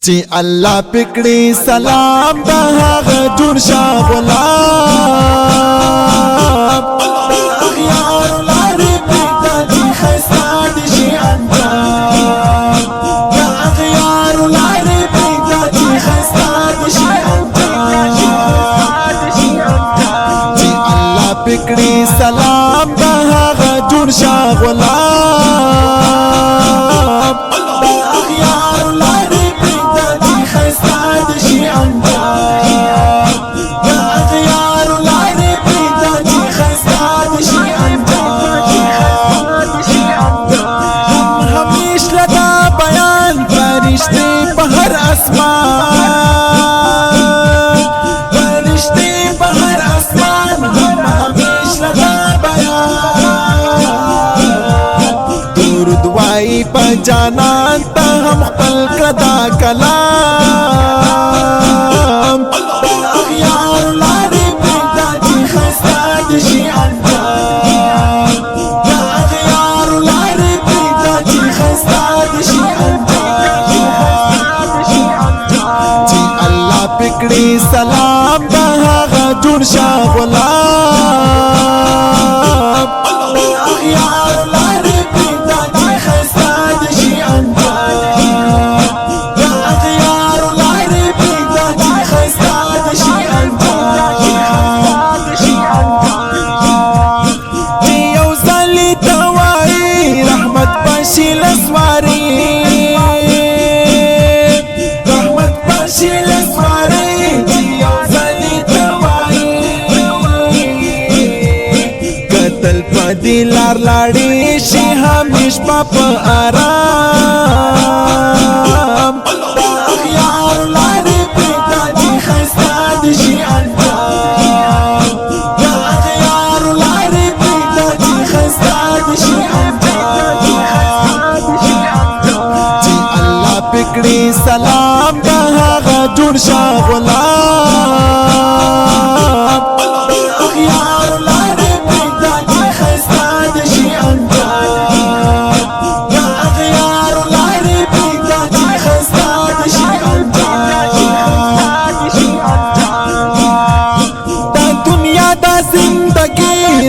چې الله پکړي سلام د هغه جوړ شاه غلام اغیار لارې پرېږده چې ښایسته دي شي انجام یا اغیار لارې پرېږده چې ښایسته دي شي انجام چې الله پکړي سلام د هغه جوړ شاه غلام اغیار لارې بهر اسمان فرشتے بهر اسمان هم همیش لگا بیان درود وای په جانان ته هم خپل کدا کلام اغیار لارې پرېږده چې ښایسته دي شي انجام یا اغیار لارې پرېږده چې ښایسته دي شي پکړي سلام د هغه جوړ شاه غلام اغیار لارې پرېږده چې ښایسته دي شي انجام یا اغیار لارې پرېږده چې ښایسته دي شي انجام چې یو ځل ته وایي رحمت بشي لسواري دی لار لاړې شي همیش په آرام اغیار لارې پرېږده چې ښایسته دي شي انجام یا اغیار لارې پرېږده چې ښایسته دي شي انجام چې الله پکړي سلام د هغه جوړ شاه غلام اغیار لارې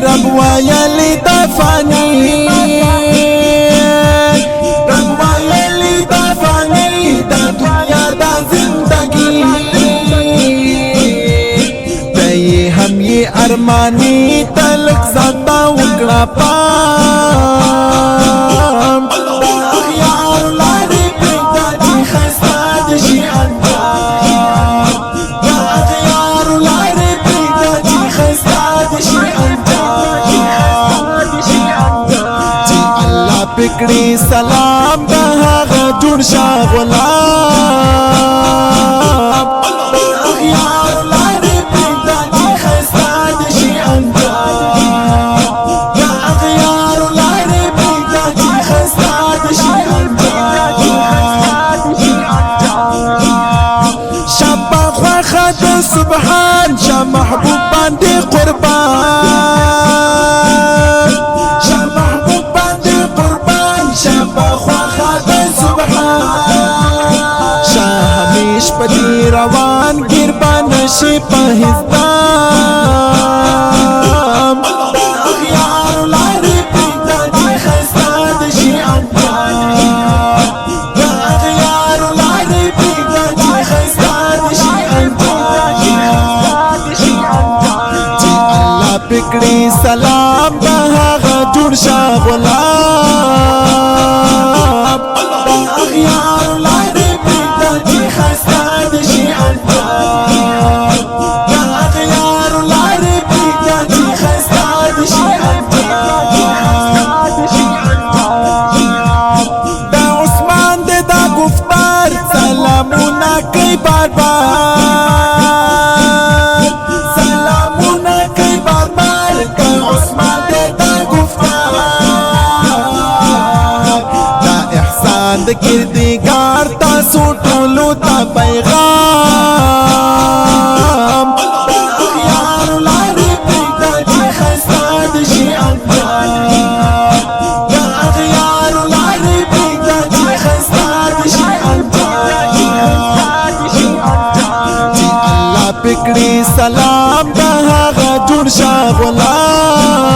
رب ویلی دا فانی رب ویلی دا فانی دا دنیا دا زندگی دای هم یہ ارمانی تلک زاتا وکڑا پام اغیار لارې پرېږده چې ښایسته دي شي انجام یا اغیار لارې پرېږده چې ښایسته دي شي پکړي سلام د هغه جوړ شاه غلام اغیار لارې پرېږده چې ښایسته دي شي انجام یا اغیار لارې پرېږده چې ښایسته دي شي انجام شپه خوښه د سبحان شاه محبوب باندې قربان پدی روان گربان شي په هزدام اغیار لارې پرېږده چې ښایسته دي شي انجام یا اغیار لارې پرېږده چې ښایسته دي شي انجام چې الله پکړي سلام د هغه جوړ شاه غلام اغیار لارې پرېږده چې ښایسته دي شي انجام یا اغیار لارې پرېږده چې ښایسته دي شي انجام دا عثمان دې دا گفتار سلامونه کوي بار بار سلامونه کوي بار بار دا عثمان دې دا گفتار دا احسان د کردګار تاسو ټولو ته پیغام اغیار لارې پرېږده چې ښایسته دي شي انجام یا اغیار لارې پرېږده چې ښایسته دي شي انجام کړي سلام د هغه جوړ شه غلام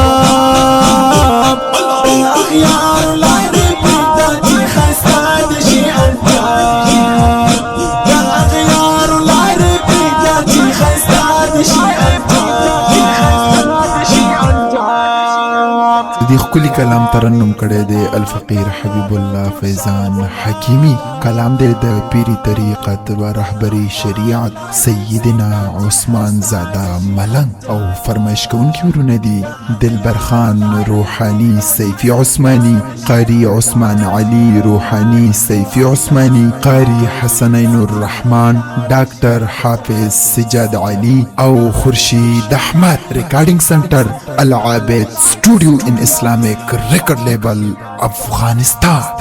اغیار لارې پرېږده چې ښایسته دي شي انجام د اغیار لارې پرېږده چې ښایسته دي شي دی خکلی کلام ترنم کړی دی الفقیر حبیب الله فیضان حکیمی. کلام دی د پیری طریقت و رهبری شریعت سیدنا عثمان زاده ملنگ او فرمایش کوونکي ورونه دي دلبر خان روحانی سیفی عثمانی، قاری عثمان علی روحانی سیفی عثمانی، قاری حسنین الرحمن، ډاکټر حافظ سجاد علی او خورشید احمد. ریکارډینګ سنټر العابد سټوډیو ان اسلامک ریکارډ لیبل افغانستان.